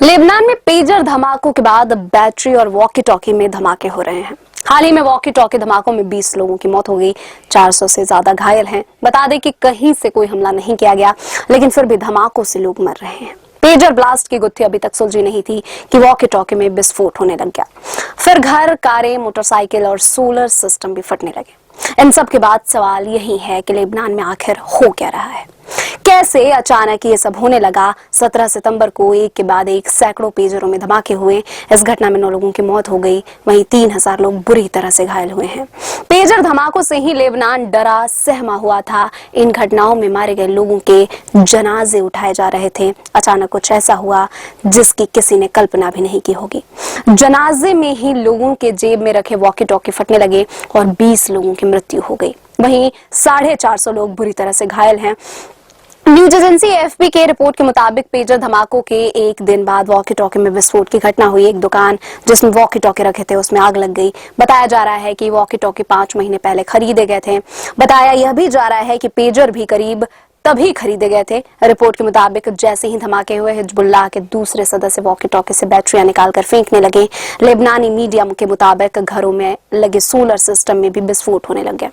Lebanon में pager धमाकों के बाद बैटरी और वॉकी टॉकी में धमाके हो रहे हैं। हाल ही में वॉकी टॉकी धमाकों में 20 लोगों की मौत हो गई, 400 से ज्यादा घायल हैं। बता दें कि कहीं से कोई हमला नहीं किया गया, लेकिन फिर भी धमाकों से लोग मर रहे हैं। पेजर ब्लास्ट की गुत्थी अभी तक सुलझी नहीं थी कि वॉकी टॉकी में विस्फोट होने लग गया। फिर घर, कारें, मोटरसाइकिल और सोलर सिस्टम भी फटने लगे। इन सब के बाद सवाल यही है कि लेबनान में आखिर हो क्या रहा है, कैसे अचानक ये सब होने लगा। 17 सितंबर को एक के बाद एक सैकड़ों पेजरों में धमाके हुए। इस घटना में 9 लोगों की मौत हो गई, वहीं 3000 लोग बुरी तरह से घायल हुए हैं। पेजर धमाकों से ही लेबनान डरा सहमा हुआ था। इन घटनाओं में मारे गए लोगों के जनाजे उठाए जा रहे थे। अचानक कुछ ऐसा हुआ जिसकी किसी ने कल्पना भी नहीं की होगी। जनाजे में ही लोगों के जेब में रखे वॉकी टॉकी फटने लगे और 20 लोगों की मृत्यु हो गई। वहीं 450 लोग बुरी तरह से घायल हैं। न्यूज एजेंसी एएफपी के रिपोर्ट के मुताबिक पेजर धमाकों के एक दिन बाद वॉकी टॉकी में विस्फोट की घटना हुई। एक दुकान जिसमें वॉकी टॉकी रखे थे उसमें आग लग गई। बताया जा रहा है कि वॉकी टॉकी 5 महीने पहले खरीदे गए थे। बताया यह भी जा रहा है कि पेजर भी करीब तभी खरीदे गए थे। रिपोर्ट के मुताबिक जैसे ही धमाके हुए, हिजबुल्लाह के दूसरे सदस्य वॉकी टॉकी से बैटरियां निकालकर फेंकने लगे। लेबनानी मीडिया के मुताबिक घरों में लगे सोलर सिस्टम में भी विस्फोट होने लग गया।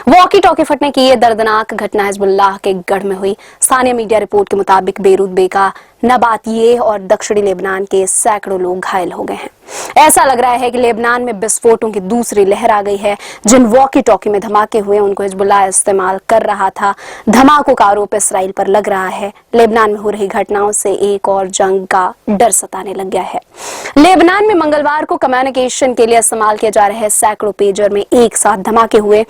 वॉकी टॉकी फटने की ये दर्दनाक घटना हिजबुल्लाह के गढ़ में हुई। स्थानीय मीडिया रिपोर्ट के मुताबिक बेरूत, बेका, नबातिये और दक्षिणी लेबनान के सैकड़ों लोग घायल हो गए हैं। ऐसा लग रहा है कि लेबनान में विस्फोटों की दूसरी लहर आ गई है। जिन वॉकी टॉकी में धमाके हुए उनको हिजबुल्लाह इस्तेमाल कर रहा था। धमाकों का आरोप इसराइल पर लग रहा है। लेबनान में हो रही घटनाओं से एक और जंग का डर सताने लग गया है। लेबनान में मंगलवार को कम्युनिकेशन के लिए इस्तेमाल किए जा रहे सैकड़ों पेजर में एक साथ धमाके हुए।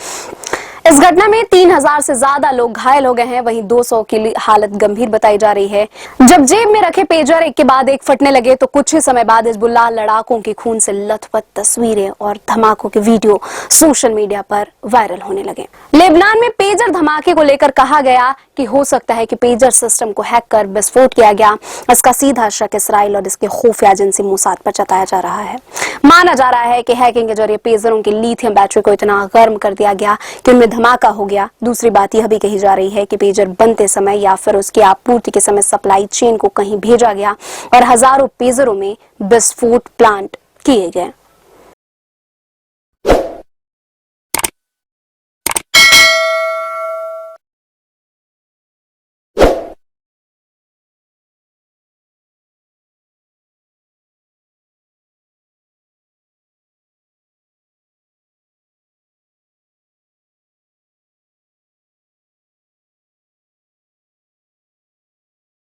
इस घटना में 3000 से ज्यादा लोग घायल हो गए हैं, वहीं 200 की हालत गंभीर बताई जा रही है। जब जेब में रखे पेजर एक के बाद एक फटने लगे तो कुछ ही समय बाद हिजबुल्लाह लड़ाकों की खून से लथपथ तस्वीरें और धमाकों के वीडियो सोशल मीडिया पर वायरल होने लगे। लेबनान में पेजर धमाके को लेकर कहा गया कि हो सकता है कि पेजर सिस्टम को हैक कर विस्फोट किया गया। इसका सीधा शक इसराइल और इसके खुफिया एजेंसी मोसाद पर जताया जा रहा है। माना जा रहा है कि हैकिंग के जरिए पेजरों की लिथियम बैटरी को इतना गर्म कर दिया गया कि उनमें धमाका हो गया। दूसरी बात यह भी कही जा रही है कि पेजर बनते समय या फिर उसकी आपूर्ति के समय सप्लाई चेन को कहीं भेजा गया और हजारों पेजरों में विस्फोट प्लांट किए गए।